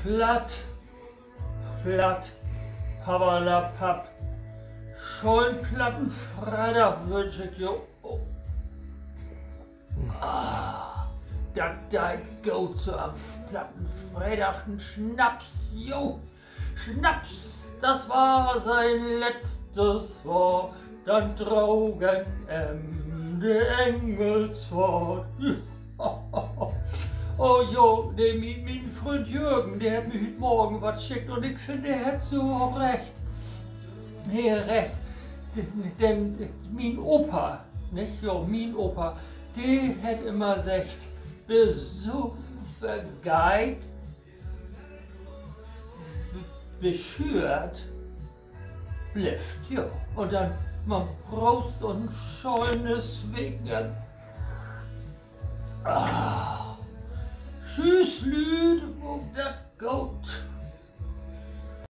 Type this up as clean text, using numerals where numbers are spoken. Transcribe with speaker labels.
Speaker 1: platt, platt, Pappalapapp. Scheuenplattenfreitag wünsche ich dir. Oh. Da go zu am Plattenfreitag ein Schnaps, jo. Schnaps, das war sein letztes Wort. Dann Drogen der Engelswort. Oh jo, mein Freund Jürgen, der hat mir heute Morgen was geschickt und ich finde, der hat so auch recht. Nee, recht. Denn mein Opa, nicht? Jo, mein Opa, der hat immer gesagt, besumpfen Geit, beschürt, blifft, jo. Und dann man Prost und scheunes Wegen.